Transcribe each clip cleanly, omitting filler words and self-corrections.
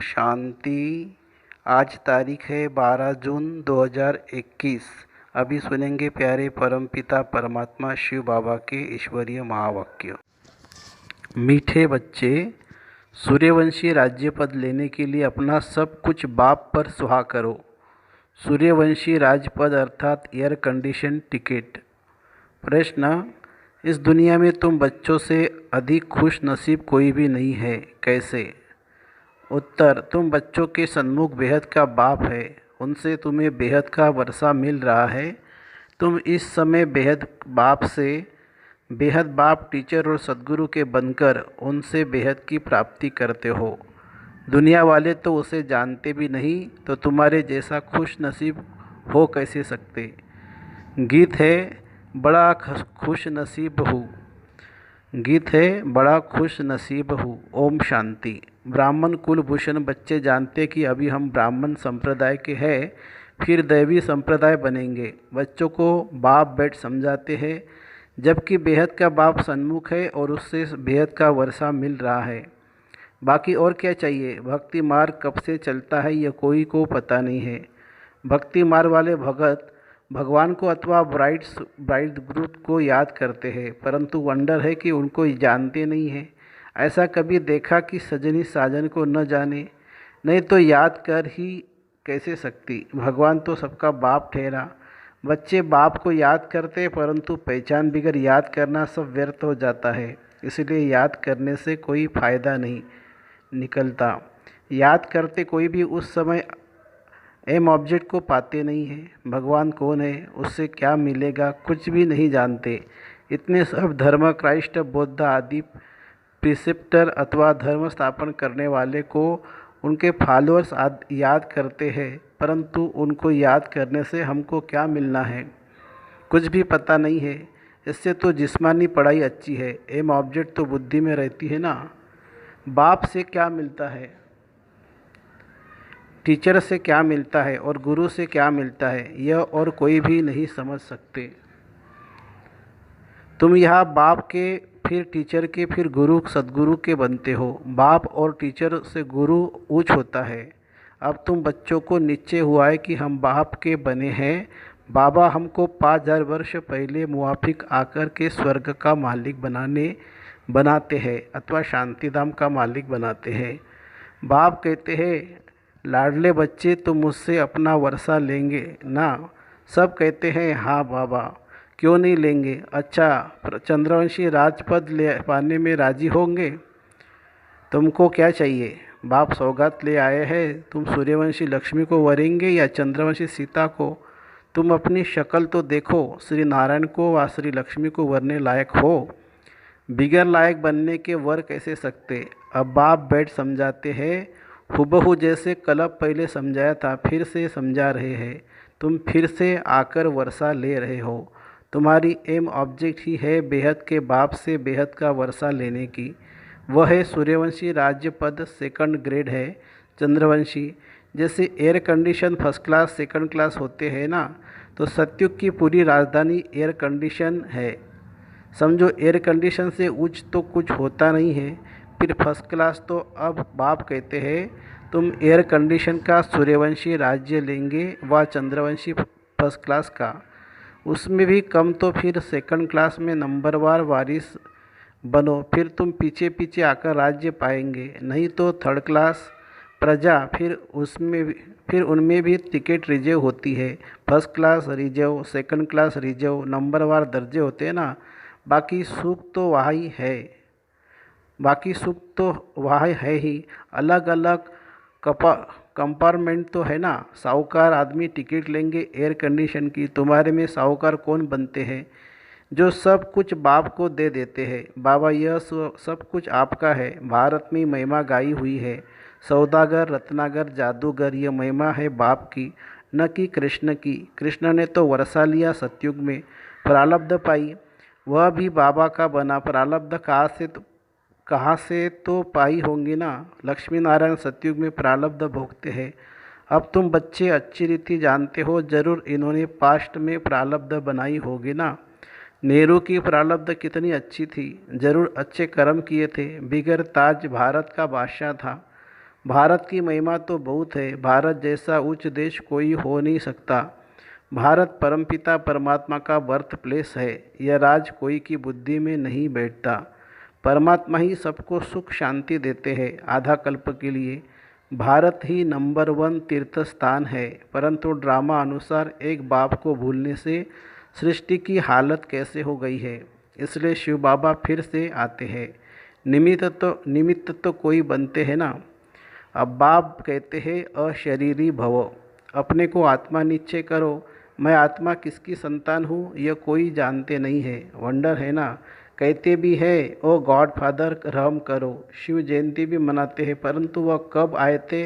शांति। आज तारीख है 12 जून 2021। अभी सुनेंगे प्यारे परमपिता परमात्मा शिव बाबा के ईश्वरीय महावाक्य। मीठे बच्चे, सूर्यवंशी राज्य पद लेने के लिए अपना सब कुछ बाप पर सुहा करो। सूर्यवंशी राजपद अर्थात एयर कंडीशन टिकट। प्रश्न: इस दुनिया में तुम बच्चों से अधिक खुश नसीब कोई भी नहीं है, कैसे? उत्तर: तुम बच्चों के सन्मुख बेहद का बाप है, उनसे तुम्हें बेहद का वर्षा मिल रहा है। तुम इस समय बेहद बाप से बेहद बाप टीचर और सद्गुरु के बनकर उनसे बेहद की प्राप्ति करते हो। दुनिया वाले तो उसे जानते भी नहीं, तो तुम्हारे जैसा खुश नसीब हो कैसे सकते। गीत है बड़ा खुश नसीब हूँ। गीत है बड़ा खुश नसीब हूँ। ओम शांति। ब्राह्मण कुलभूषण बच्चे जानते कि अभी हम ब्राह्मण संप्रदाय के हैं, फिर दैवी संप्रदाय बनेंगे। बच्चों को बाप बेट समझाते हैं, जबकि बेहद का बाप सन्मुख है और उससे बेहद का वर्षा मिल रहा है। बाकी और क्या चाहिए। भक्ति मार्ग कब से चलता है यह कोई को पता नहीं है। भक्ति मार्ग वाले भगत भगवान को अथवा ब्राइड ग्रुप को याद करते हैं, परंतु वंडर है कि उनको जानते नहीं हैं। ऐसा कभी देखा कि सजनी साजन को न जाने? नहीं तो याद कर ही कैसे सकती। भगवान तो सबका बाप ठहरा। बच्चे बाप को याद करते, परंतु पहचान बिगर याद करना सब व्यर्थ हो जाता है। इसलिए याद करने से कोई फ़ायदा नहीं निकलता। याद करते कोई भी उस समय एम ऑब्जेक्ट को पाते नहीं हैं। भगवान कौन है, उससे क्या मिलेगा, कुछ भी नहीं जानते। इतने सब धर्म, क्राइस्ट, बुद्ध आदि प्रिसेप्टर अथवा धर्म स्थापन करने वाले को उनके फॉलोअर्स याद करते हैं, परंतु उनको याद करने से हमको क्या मिलना है, कुछ भी पता नहीं है। इससे तो जिस्मानी पढ़ाई अच्छी है। एम ऑब्जेक्ट तो बुद्धि में रहती है ना। बाप से क्या मिलता है, टीचर से क्या मिलता है और गुरु से क्या मिलता है, यह और कोई भी नहीं समझ सकते। तुम यहाँ बाप के, फिर टीचर के, फिर गुरु सद्गुरु के बनते हो। बाप और टीचर से गुरु ऊंच होता है। अब तुम बच्चों को निश्चय हुआ है कि हम बाप के बने हैं। बाबा हमको 5000 वर्ष पहले मुआफिक आकर के स्वर्ग का मालिक बनाते हैं अथवा शांतिधाम का मालिक बनाते हैं। बाप कहते हैं, लाडले बच्चे तुम मुझसे अपना वर्षा लेंगे ना? सब कहते हैं हाँ बाबा, क्यों नहीं लेंगे। अच्छा, चंद्रवंशी राजपद ले पाने में राजी होंगे? तुमको क्या चाहिए? बाप सौगात ले आए हैं। तुम सूर्यवंशी लक्ष्मी को वरेंगे या चंद्रवंशी सीता को? तुम अपनी शक्ल तो देखो, श्री नारायण को व श्री लक्ष्मी को वरने लायक हो। बिगर लायक बनने के वर कैसे सकते। अब बाप बैठ समझाते हैं, हुबहू जैसे कल पहले समझाया था फिर से समझा रहे हैं। तुम फिर से आकर वर्षा ले रहे हो। तुम्हारी एम ऑब्जेक्ट ही है बेहद के बाप से बेहद का वर्षा लेने की। वह है सूर्यवंशी राज्य पद, सेकंड ग्रेड है। चंद्रवंशी जैसे air condition first class second class होते हैं ना, तो सतयुग की पूरी राजधानी एयर कंडीशन है। समझो एयर कंडीशन से उच्च तो कुछ होता नहीं है। फिर फर्स्ट क्लास तो अब बाप कहते हैं तुम एयर कंडीशन का सूर्यवंशी राज्य लेंगे व चंद्रवंशी फर्स्ट क्लास का। उसमें भी कम तो फिर सेकंड क्लास में नंबरवार वारिस बनो, फिर तुम पीछे पीछे आकर राज्य पाएंगे। नहीं तो थर्ड क्लास प्रजा, फिर उनमें भी टिकट रिजर्व होती है। First class reserve, second class reserve, नंबरवार दर्जे होते हैं ना। बाकी सुख तो वहाँ है ही। अलग अलग कंपार्टमेंट तो है ना। साहूकार आदमी टिकट लेंगे एयर कंडीशन की। तुम्हारे में साहूकार कौन बनते हैं? जो सब कुछ बाप को दे देते हैं। बाबा यह सब कुछ आपका है। भारत में महिमा गाई हुई है। सौदागर, रत्नागर, जादूगर, ये महिमा है बाप की, न कि कृष्ण की। कृष्ण ने तो वर्षा लिया सतयुग में, प्रारब्ध पाई, वह भी बाबा का बना। प्रारब्ध कहाँ से तो पाई होंगी ना। लक्ष्मी नारायण सतयुग में प्रारब्ध भोगते हैं। अब तुम बच्चे अच्छी रीति जानते हो, जरूर इन्होंने पास्ट में प्रारब्ध बनाई होगी ना। नेहरू की प्रारब्ध कितनी अच्छी थी, जरूर अच्छे कर्म किए थे। बिगर ताज भारत का बादशाह था। भारत की महिमा तो बहुत है, भारत जैसा उच्च देश कोई हो नहीं सकता। भारत परमपिता परमात्मा का बर्थ प्लेस है। यह राज कोई की बुद्धि में नहीं बैठता। परमात्मा ही सबको सुख शांति देते हैं आधा कल्प के लिए। भारत ही नंबर 1 तीर्थ स्थान है, परंतु ड्रामा अनुसार एक बाप को भूलने से सृष्टि की हालत कैसे हो गई है। इसलिए शिव बाबा फिर से आते हैं। निमित्त तो कोई बनते हैं ना। अब बाप कहते हैं अशरीरी भवो, अपने को आत्मा निश्चय करो। मैं आत्मा किसकी संतान हूँ यह कोई जानते नहीं है। वंडर है ना। कहते भी है ओ गॉड फादर रहम करो। शिव जयंती भी मनाते हैं, परंतु वह कब आए थे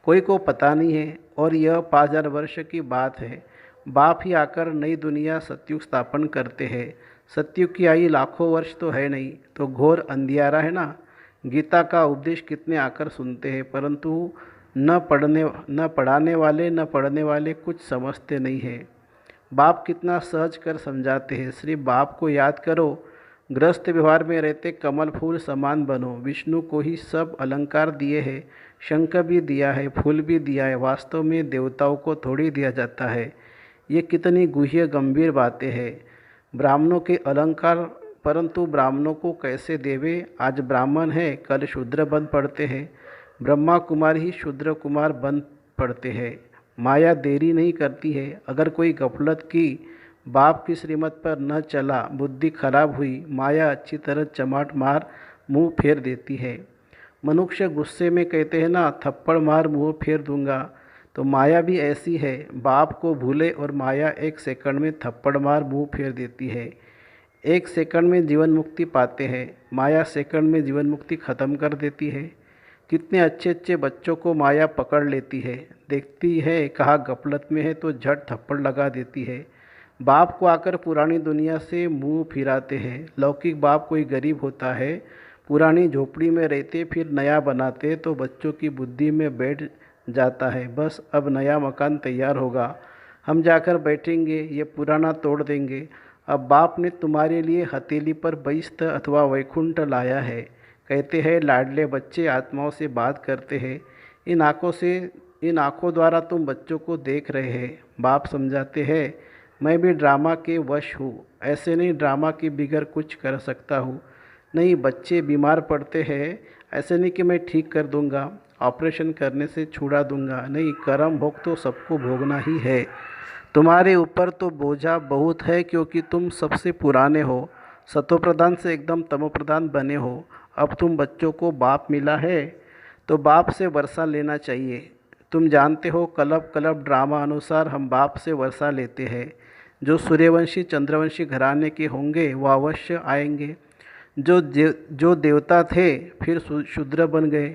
कोई को पता नहीं है, और यह 5000 वर्ष की बात है। बाप ही आकर नई दुनिया सतयुग स्थापन करते हैं। सतयुग की आयु लाखों वर्ष तो है नहीं, तो घोर अंधियारा है ना। गीता का उपदेश कितने आकर सुनते हैं, परंतु न पढ़ाने वाले न पढ़ने वाले कुछ समझते नहीं हैं। बाप कितना सहज कर समझाते हैं। सिर्फ बाप को याद करो। गृहस्थ व्यवहार में रहते कमल फूल समान बनो। विष्णु को ही सब अलंकार दिए हैं, शंख भी दिया है, फूल भी दिया है। वास्तव में देवताओं को थोड़ी दिया जाता है। ये कितनी गुह्य गंभीर बातें हैं। ब्राह्मणों के अलंकार, परंतु ब्राह्मणों को कैसे देवे। आज ब्राह्मण है, कल शूद्र बन पड़ते हैं। ब्रह्मा कुमार ही शूद्र कुमार बन पड़ते हैं। माया देरी नहीं करती है। अगर कोई गफलत की, बाप की श्रीमत पर न चला, बुद्धि खराब हुई, माया अच्छी तरह चमाट मार मुंह फेर देती है। मनुष्य गुस्से में कहते हैं ना, थप्पड़ मार मुंह फेर दूंगा। तो माया भी ऐसी है। बाप को भूले और माया 1 सेकंड में थप्पड़ मार मुंह फेर देती है। 1 सेकंड में जीवन मुक्ति पाते हैं, माया सेकंड में जीवन मुक्ति खत्म कर देती है। कितने अच्छे अच्छे बच्चों को माया पकड़ लेती है। देखती है कहाँ गफलत में है तो झट थप्पड़ लगा देती है। बाप को आकर पुरानी दुनिया से मुंह फिराते हैं। लौकिक बाप कोई गरीब होता है, पुरानी झोपड़ी में रहते, फिर नया बनाते तो बच्चों की बुद्धि में बैठ जाता है, बस अब नया मकान तैयार होगा, हम जाकर बैठेंगे, ये पुराना तोड़ देंगे। अब बाप ने तुम्हारे लिए हथेली पर बहिष्ठ अथवा वैकुंठ लाया है। कहते हैं लाडले बच्चे आत्माओं से बात करते हैं। इन आँखों द्वारा तुम बच्चों को देख रहे हैं। बाप समझाते हैं मैं भी ड्रामा के वश हूँ। ऐसे नहीं ड्रामा के बिगैर कुछ कर सकता हूँ। नहीं, बच्चे बीमार पड़ते हैं, ऐसे नहीं कि मैं ठीक कर दूंगा, ऑपरेशन करने से छुड़ा दूंगा। नहीं, कर्म भोग तो सबको भोगना ही है। तुम्हारे ऊपर तो बोझा बहुत है, क्योंकि तुम सबसे पुराने हो। सतोप्रधान से एकदम तमोप्रधान बने हो। अब तुम बच्चों को बाप मिला है तो बाप से वर्षा लेना चाहिए। तुम जानते हो कलब कलब ड्रामा अनुसार हम बाप से वर्षा लेते हैं। जो सूर्यवंशी चंद्रवंशी घराने के होंगे वह अवश्य आएंगे। जो देवता थे फिर शूद्र बन गए,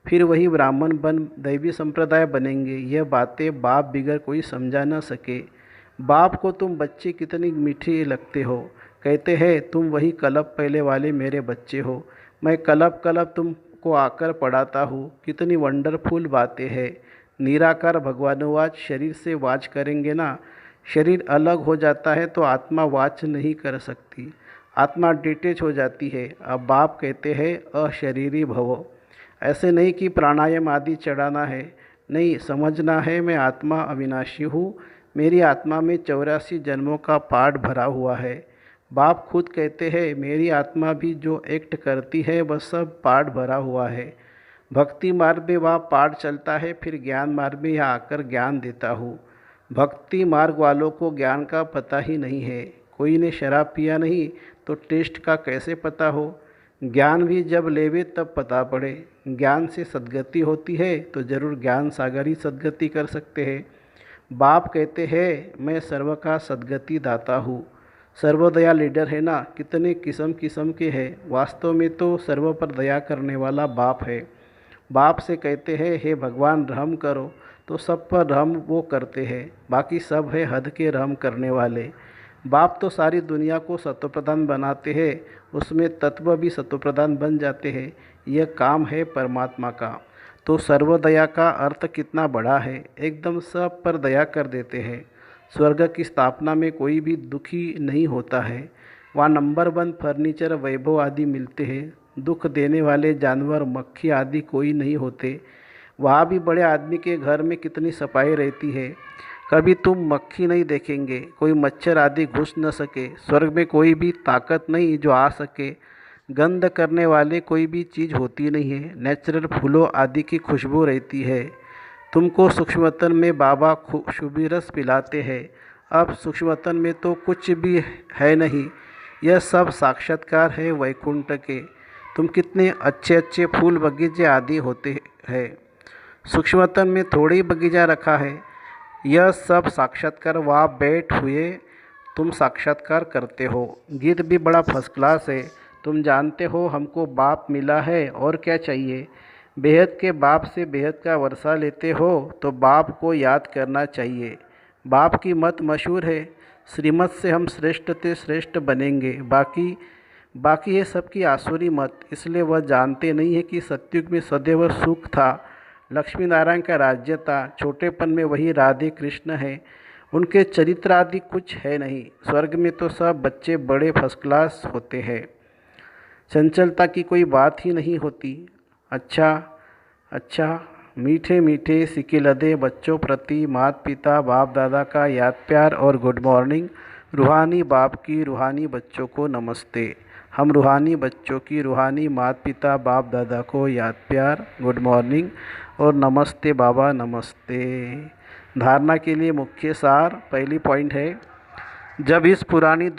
फिर वही ब्राह्मण बन दैवी संप्रदाय बनेंगे। यह बातें बाप बिगड़ कोई समझा न सके। बाप को तुम बच्चे कितनी मीठी लगते हो। कहते हैं तुम वही कलब पहले वाले मेरे बच्चे हो। मैं कलब कलब तुमको आकर पढ़ाता हूँ। कितनी वंडरफुल बातें हैं। निराकार भगवानुवाच शरीर से वाच करेंगे ना। शरीर अलग हो जाता है तो आत्मा वाच नहीं कर सकती, आत्मा डिटेच हो जाती है। अब बाप कहते हैं अशरीरी भवो। ऐसे नहीं कि प्राणायाम आदि चढ़ाना है, नहीं, समझना है मैं आत्मा अविनाशी हूँ। मेरी आत्मा में 84 जन्मों का पाठ भरा हुआ है। बाप खुद कहते हैं मेरी आत्मा भी जो एक्ट करती है वह सब पाठ भरा हुआ है। भक्ति मार्ग में वह पाठ चलता है, फिर ज्ञान मार्ग में यहाँ आकर ज्ञान देता हूँ। भक्ति मार्ग वालों को ज्ञान का पता ही नहीं है। कोई ने शराब पिया नहीं तो टेस्ट का कैसे पता हो। ज्ञान भी जब लेवे तब पता पड़े। ज्ञान से सद्गति होती है तो जरूर ज्ञान सागर ही सद्गति कर सकते हैं। बाप कहते हैं मैं सर्व का सद्गति दाता हूँ। सर्वदया लीडर है ना। कितने किस्म किस्म के हैं, वास्तव में तो सर्व पर दया करने वाला बाप है। बाप से कहते हैं हे भगवान रहम करो, तो सब पर रहम वो करते हैं। बाकी सब है हद के रहम करने वाले। बाप तो सारी दुनिया को सत्वप्रधान बनाते हैं, उसमें तत्व भी सत्वप्रधान बन जाते हैं। यह काम है परमात्मा का। तो सर्वदया का अर्थ कितना बड़ा है। एकदम सब पर दया कर देते हैं। स्वर्ग की स्थापना में कोई भी दुखी नहीं होता है। वहाँ नंबर 1 फर्नीचर वैभव आदि मिलते हैं। दुख देने वाले जानवर मक्खी आदि कोई नहीं होते। वहाँ भी बड़े आदमी के घर में कितनी सफाई रहती है। कभी तुम मक्खी नहीं देखेंगे, कोई मच्छर आदि घुस न सके। स्वर्ग में कोई भी ताकत नहीं जो आ सके। गंध करने वाले कोई भी चीज़ होती नहीं है। नेचुरल फूलों आदि की खुशबू रहती है। तुमको सूक्ष्मतन में बाबा शुभी रस पिलाते हैं। अब सूक्ष्मतन में तो कुछ भी है नहीं, यह सब साक्षात्कार है वैकुंठ के। तुम कितने अच्छे अच्छे फूल बगीचे आदि होते हैं। सूक्ष्मतन में थोड़ी ही बगीचा रखा है, यह सब साक्षात्कार वहाँ बैठ हुए तुम साक्षात्कार करते हो। गीत भी बड़ा फर्स्ट क्लास है। तुम जानते हो हमको बाप मिला है और क्या चाहिए। बेहद के बाप से बेहद का वर्षा लेते हो तो बाप को याद करना चाहिए। बाप की मत मशहूर है, श्रीमत से हम श्रेष्ठ ते श्रेष्ठ बनेंगे। बाकी ये सबकी आसुरी मत। इसलिए वह जानते नहीं है कि सतयुग में सदैव सुख था, लक्ष्मी नारायण का राज्य था। छोटेपन में वही राधे कृष्ण है, उनके चरित्र आदि कुछ है नहीं। स्वर्ग में तो सब बच्चे बड़े फर्स्ट क्लास होते हैं, चंचलता की कोई बात ही नहीं होती। अच्छा, मीठे मीठे सिकिलदे बच्चों प्रति माता पिता बाप दादा का याद प्यार और गुड मॉर्निंग। रूहानी बाप की रूहानी बच्चों को नमस्ते। हम रूहानी बच्चों की रूहानी माता पिता बाप दादा को याद प्यार, गुड मॉर्निंग और नमस्ते बाबा नमस्ते। धारणा के लिए मुख्य सार। पहली पॉइंट है, जब इस पुरानी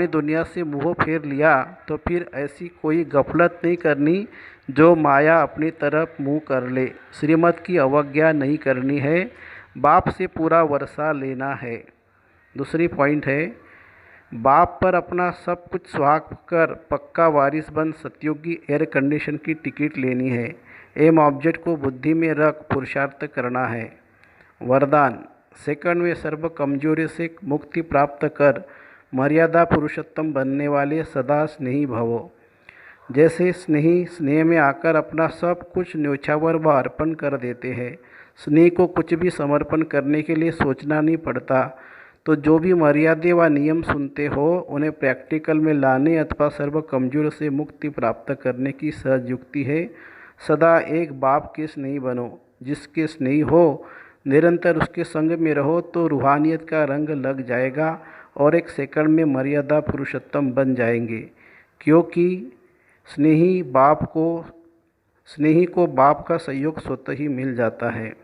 दुनिया से मुँह फेर लिया तो फिर ऐसी कोई गफलत नहीं करनी जो माया अपनी तरफ मुँह कर ले। श्रीमत की अवज्ञा नहीं करनी है, बाप से पूरा वर्षा लेना है। दूसरी पॉइंट है, बाप पर अपना सब कुछ सुहाग कर पक्का वारिस बन सतयुगी एयर कंडीशन की टिकट लेनी है। एम ऑब्जेक्ट को बुद्धि में रख पुरुषार्थ करना है। वरदान, सेकंड में सर्व कमजोरी से मुक्ति प्राप्त कर मर्यादा पुरुषोत्तम बनने वाले सदा स्नेही भवो। जैसे स्नेही स्नेह में आकर अपना सब कुछ न्योछावर व अर्पण कर देते हैं। स्नेह को कुछ भी समर्पण करने के लिए सोचना नहीं पड़ता। तो जो भी मर्यादे व नियम सुनते हो उन्हें प्रैक्टिकल में लाने अथवा सर्व कमजोर से मुक्ति प्राप्त करने की सहज युक्ति है। सदा एक बाप के स्नेही बनो। जिसके स्नेही हो, निरंतर उसके संग में रहो तो रूहानियत का रंग लग जाएगा और एक सेकंड में मर्यादा पुरुषोत्तम बन जाएंगे। क्योंकि स्नेही को बाप का सहयोग स्वतः ही मिल जाता है।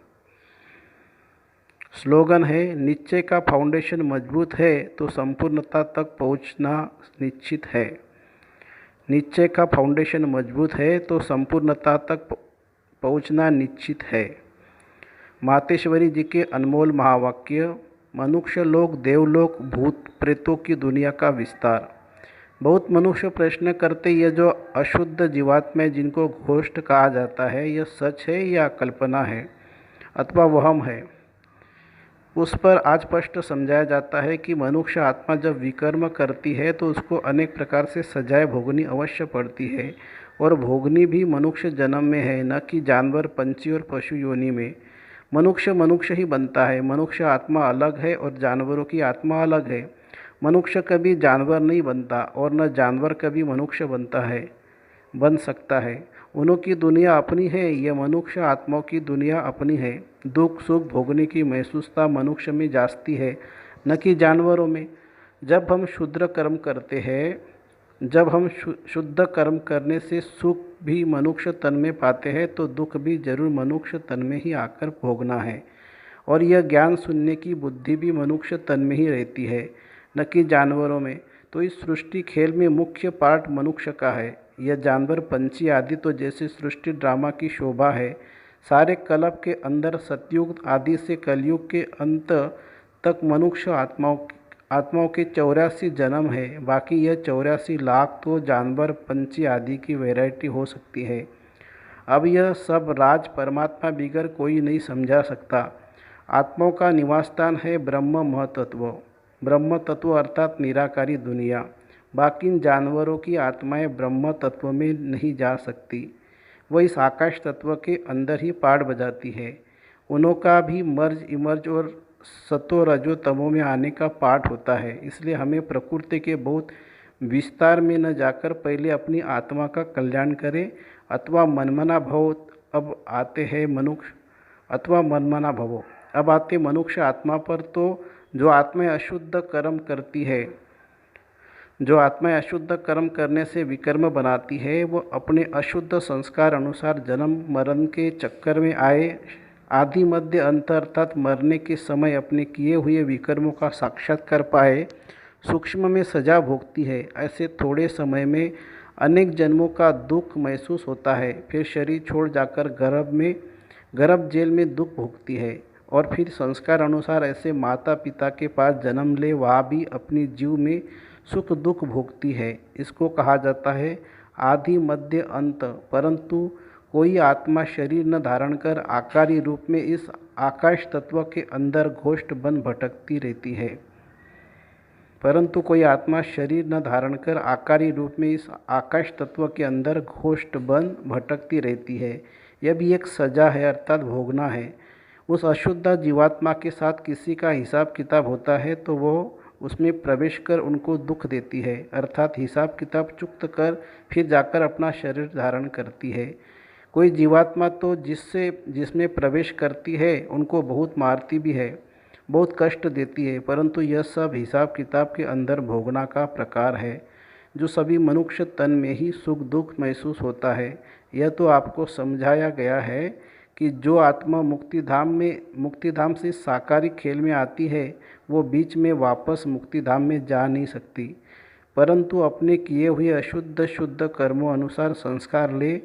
स्लोगन है, निश्चय का फाउंडेशन मजबूत है तो संपूर्णता तक पहुंचना निश्चित है। निश्चय का फाउंडेशन मजबूत है तो संपूर्णता तक पहुंचना निश्चित है। मातेश्वरी जी के अनमोल महावाक्य। मनुष्य लोक, देवलोक, भूत प्रेतों की दुनिया का विस्तार। बहुत मनुष्य प्रश्न करते, यह जो अशुद्ध जीवात्मा जिनको घोष्ट कहा जाता है, यह सच है या कल्पना है अथवा वहम है। उस पर आज स्पष्ट समझाया जाता है कि मनुष्य आत्मा जब विकर्म करती है तो उसको अनेक प्रकार से सजाएं भोगनी अवश्य पड़ती है, और भोगनी भी मनुष्य जन्म में है, न कि जानवर, पंछी और पशु योनि में। मनुष्य ही बनता है। मनुष्य आत्मा अलग है और जानवरों की आत्मा अलग है। मनुष्य कभी जानवर नहीं बनता और न जानवर कभी मनुष्य बन सकता है। उनकी दुनिया अपनी है, यह मनुष्य आत्माओं की दुनिया अपनी है। दुख सुख भोगने की महसूसता मनुष्य में जाती है, न कि जानवरों में। जब हम शुद्ध कर्म करने से सुख भी मनुष्य तन में पाते हैं तो दुख भी जरूर मनुष्य तन में ही आकर भोगना है। और यह ज्ञान सुनने की बुद्धि भी मनुष्य तन में ही रहती है, न कि जानवरों में। तो इस सृष्टि खेल में मुख्य पार्ट मनुष्य का है। यह जानवर, पंछी आदि तो जैसे सृष्टि ड्रामा की शोभा है। सारे कल्प के अंदर सतयुग आदि से कलयुग के अंत तक मनुष्य आत्माओं के 84 जन्म है। बाकी यह 84 लाख तो जानवर, पंछी आदि की वैरायटी हो सकती है। अब यह सब राज परमात्मा बिगर कोई नहीं समझा सकता। आत्माओं का निवास स्थान है ब्रह्म तत्व अर्थात निराकारी दुनिया। बाकी जानवरों की आत्माएं ब्रह्म तत्व में नहीं जा सकती, वह इस आकाश तत्व के अंदर ही पाठ बजाती है। उनका भी मर्ज इमर्ज और सतो रजो तमो में आने का पाठ होता है। इसलिए हमें प्रकृति के बहुत विस्तार में न जाकर पहले अपनी आत्मा का कल्याण करें अथवा मनमना भाव अब आते हैं मनुष्य अथवा मनमना भवो। अब आते मनुष्य आत्मा पर। तो जो आत्मा अशुद्ध कर्म करती है, जो आत्मा अशुद्ध कर्म करने से विकर्म बनाती है, वो अपने अशुद्ध संस्कार अनुसार जन्म मरण के चक्कर में आए आदि मध्य अंत अर्थात मरने के समय अपने किए हुए विकर्मों का साक्षात्कार पाए सूक्ष्म में सजा भोगती है। ऐसे थोड़े समय में अनेक जन्मों का दुख महसूस होता है। फिर शरीर छोड़ जाकर गर्भ जेल में दुख भोगती है और फिर संस्कार अनुसार ऐसे माता पिता के पास जन्म ले वहाँ भी अपनी जीव में सुख दुख भोगती है। इसको कहा जाता है आदि मध्य अंत। परंतु कोई आत्मा शरीर न धारण कर आकारी रूप में इस आकाश तत्व के अंदर घोष्ट बन भटकती रहती है। परंतु कोई आत्मा शरीर न धारण कर आकारी रूप में इस आकाश तत्व के अंदर घोष्ट बन भटकती रहती है। यह भी एक सजा है अर्थात भोगना है। उस अशुद्ध जीवात्मा के साथ किसी का हिसाब किताब होता है तो वो उसमें प्रवेश कर उनको दुख देती है अर्थात हिसाब किताब चुक्त कर फिर जाकर अपना शरीर धारण करती है। कोई जीवात्मा तो जिसमें प्रवेश करती है उनको बहुत मारती भी है, बहुत कष्ट देती है, परंतु यह सब हिसाब किताब के अंदर भोगना का प्रकार है जो सभी मनुष्य तन में ही सुख दुख महसूस होता है। यह तो आपको समझाया गया है कि जो आत्मा मुक्तिधाम से साकारी खेल में आती है वो बीच में वापस मुक्तिधाम में जा नहीं सकती, परंतु अपने किए हुए अशुद्ध शुद्ध कर्मों अनुसार संस्कार ले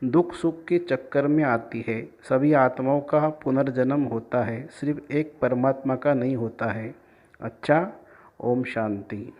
दुख सुख के चक्कर में आती है। सभी आत्माओं का पुनर्जन्म होता है, सिर्फ एक परमात्मा का नहीं होता है। अच्छा, ओम शांति।